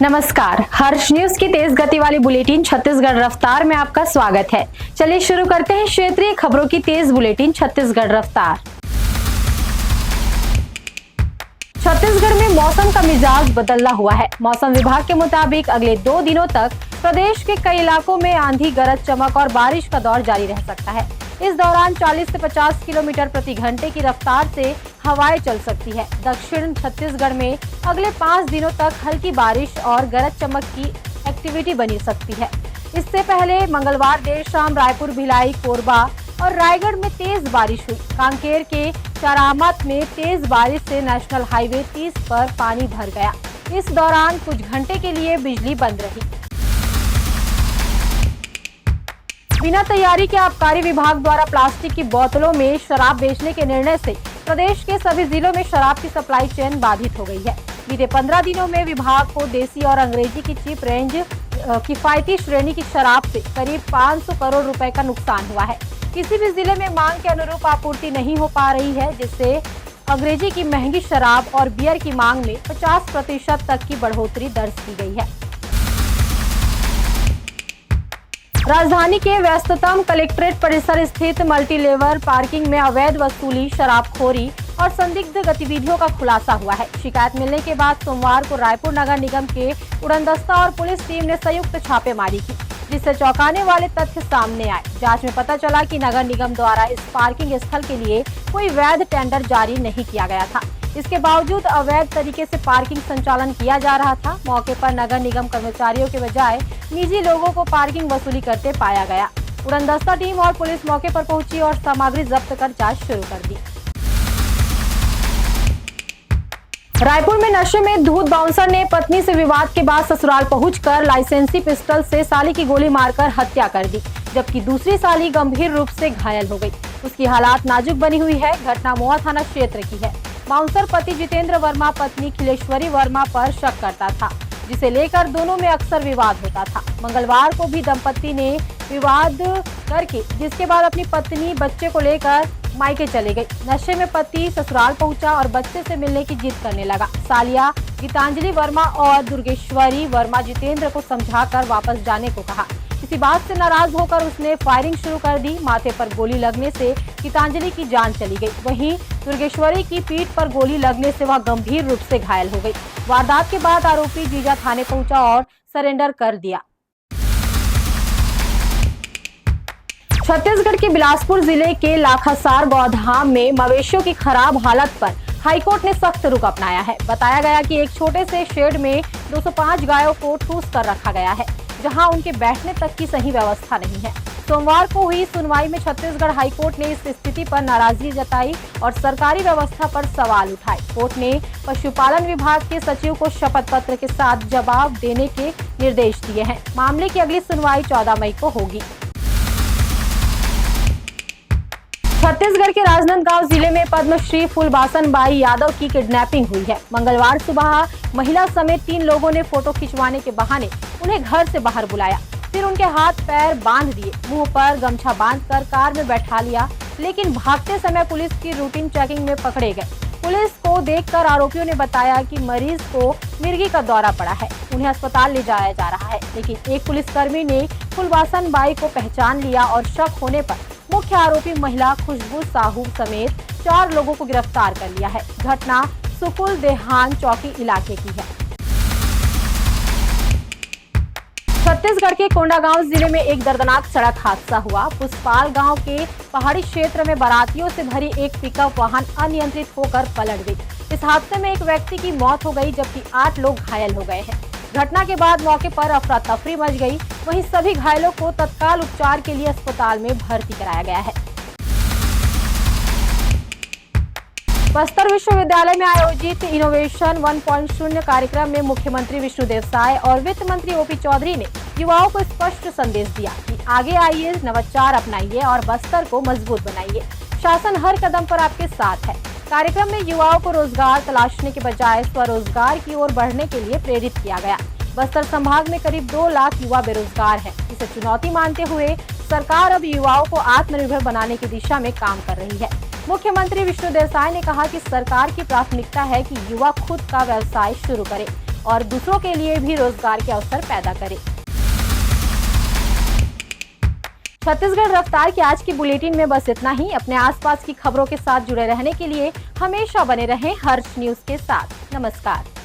नमस्कार, हर्ष न्यूज की तेज गति वाली बुलेटिन छत्तीसगढ़ रफ्तार में आपका स्वागत है। चलिए शुरू करते हैं क्षेत्रीय खबरों की तेज बुलेटिन छत्तीसगढ़ रफ्तार। छत्तीसगढ़ में मौसम का मिजाज बदला हुआ है। मौसम विभाग के मुताबिक अगले 2 दिनों तक प्रदेश के कई इलाकों में आंधी, गरज चमक और बारिश का दौर जारी रह सकता है। इस दौरान 40 से 50 किलोमीटर प्रति घंटे की रफ्तार से हवाएं चल सकती है। दक्षिण छत्तीसगढ़ में अगले 5 दिनों तक हल्की बारिश और गरज चमक की एक्टिविटी बनी सकती है। इससे पहले मंगलवार देर शाम रायपुर, भिलाई, कोरबा और रायगढ़ में तेज बारिश हुई। कांकेर के चारामत में तेज बारिश से नेशनल हाईवे 30 पर पानी भर गया। इस दौरान कुछ घंटे के लिए बिजली बंद रही। बिना तैयारी के आबकारी विभाग द्वारा प्लास्टिक की बोतलों में शराब बेचने के निर्णय से प्रदेश के सभी जिलों में शराब की सप्लाई चेन बाधित हो गई है। बीते 15 दिनों में विभाग को देसी और अंग्रेजी की चीप रेंज किफायती श्रेणी की शराब से करीब 500 करोड़ रुपए का नुकसान हुआ है। किसी भी जिले में मांग के अनुरूप आपूर्ति नहीं हो पा रही है, जिससे अंग्रेजी की महंगी शराब और बियर की मांग में 50% तक की बढ़ोतरी दर्ज की गई है। राजधानी के व्यस्ततम कलेक्ट्रेट परिसर स्थित मल्टीलेवल पार्किंग में अवैध वसूली, शराबखोरी और संदिग्ध गतिविधियों का खुलासा हुआ है। शिकायत मिलने के बाद सोमवार को रायपुर नगर निगम के उड़नदस्ता और पुलिस टीम ने संयुक्त छापेमारी की, जिससे चौंकाने वाले तथ्य सामने आए। जांच में पता चला कि नगर निगम द्वारा इस पार्किंग स्थल के लिए कोई वैध टेंडर जारी नहीं किया गया था। इसके बावजूद अवैध तरीके से पार्किंग संचालन किया जा रहा था। मौके पर नगर निगम कर्मचारियों के बजाय निजी लोगों को पार्किंग वसूली करते पाया गया। उड़नदस्ता टीम और पुलिस मौके पर पहुंची और सामग्री जब्त कर जांच शुरू कर दी। रायपुर में नशे में धूत बाउंसर ने पत्नी से विवाद के बाद ससुराल पहुंचकर लाइसेंसी पिस्टल से साली की गोली मारकर हत्या कर दी, जबकि दूसरी साली गंभीर रूप से घायल हो गई। उसकी हालात नाजुक बनी हुई है। घटना मोहा थाना क्षेत्र की है। बाउंसर पति जितेंद्र वर्मा पत्नी खिलेश्वरी वर्मा पर शक करता था, जिसे लेकर दोनों में अक्सर विवाद होता था। मंगलवार को भी दंपति ने विवाद करके जिसके बाद अपनी पत्नी बच्चे को लेकर मायके चले गई। नशे में पति ससुराल पहुंचा और बच्चे से मिलने की जिद करने लगा। सालिया गीतांजलि वर्मा और दुर्गेश्वरी वर्मा जितेंद्र को समझाकर वापस जाने को कहा। इसी बात से नाराज होकर उसने फायरिंग शुरू कर दी। माथे पर गोली लगने से गीतांजलि की जान चली गई। वहीं दुर्गेश्वरी की पीठ पर गोली लगने से वह गंभीर रूप से घायल हो गई। वारदात के बाद आरोपी जीजा थाने पहुंचा और सरेंडर कर दिया। छत्तीसगढ़ के बिलासपुर जिले के लाखासार गौधाम में मवेशियों की खराब हालत पर हाईकोर्ट ने सख्त रुख अपनाया है। बताया गया कि एक छोटे से शेड में 205 गायों को ठूस कर रखा गया है, जहां उनके बैठने तक की सही व्यवस्था नहीं है। सोमवार को हुई सुनवाई में छत्तीसगढ़ हाईकोर्ट ने इस स्थिति पर नाराजगी जताई और सरकारी व्यवस्था पर सवाल उठाए। कोर्ट ने पशुपालन विभाग के सचिव को शपथ पत्र के साथ जवाब देने के निर्देश दिए हैं। मामले की अगली सुनवाई 14 मई को होगी। छत्तीसगढ़ के राजनांदगांव जिले में पद्मश्री फूलबासन बाई यादव की किडनैपिंग हुई है। मंगलवार सुबह महिला समेत 3 लोगों ने फोटो खिंचवाने के बहाने उन्हें घर से बाहर बुलाया, फिर उनके हाथ पैर बांध दिए, मुंह पर गमछा बांधकर कार में बैठा लिया, लेकिन भागते समय पुलिस की रूटीन चेकिंग में पकड़े गए। पुलिस को देखकर आरोपियों ने बताया कि मरीज को मिर्गी का दौरा पड़ा है, उन्हें अस्पताल ले जाया जा रहा है। लेकिन एक पुलिसकर्मी ने फूलबासन बाई को पहचान लिया और शक होने पर मुख्य आरोपी महिला खुशबू साहू समेत 4 लोगों को गिरफ्तार कर लिया है। घटना सुकुल देहान चौकी इलाके की है। छत्तीसगढ़ के कोंडागांव जिले में एक दर्दनाक सड़क हादसा हुआ। पुष्पाल गांव के पहाड़ी क्षेत्र में बारातियों से भरी एक पिकअप वाहन अनियंत्रित होकर पलट गई। इस हादसे में एक व्यक्ति की मौत हो गई, जबकि 8 लोग घायल हो गए हैं। घटना के बाद मौके पर अफरा तफरी मच गई। वहीं सभी घायलों को तत्काल उपचार के लिए अस्पताल में भर्ती कराया गया है। बस्तर विश्वविद्यालय में आयोजित इनोवेशन 1.0 कार्यक्रम में मुख्यमंत्री विष्णुदेव साय और वित्त मंत्री ओपी चौधरी ने युवाओं को स्पष्ट संदेश दिया कि आगे आइए, नवाचार अपनाइए और बस्तर को मजबूत बनाइए। शासन हर कदम पर आपके साथ है। कार्यक्रम में युवाओं को रोजगार तलाशने के बजाय स्वरोजगार की ओर बढ़ने के लिए प्रेरित किया गया। बस्तर संभाग में करीब 2 लाख युवा बेरोजगार हैं। इसे चुनौती मानते हुए सरकार अब युवाओं को आत्मनिर्भर बनाने की दिशा में काम कर रही है। मुख्यमंत्री विष्णुदेव साय ने कहा कि सरकार की प्राथमिकता है कि युवा खुद का व्यवसाय शुरू करे और दूसरों के लिए भी रोजगार के अवसर पैदा करे। छत्तीसगढ़ रफ्तार की आज की बुलेटिन में बस इतना ही। अपने आसपास की खबरों के साथ जुड़े रहने के लिए हमेशा बने रहें हर्ष न्यूज के साथ। नमस्कार।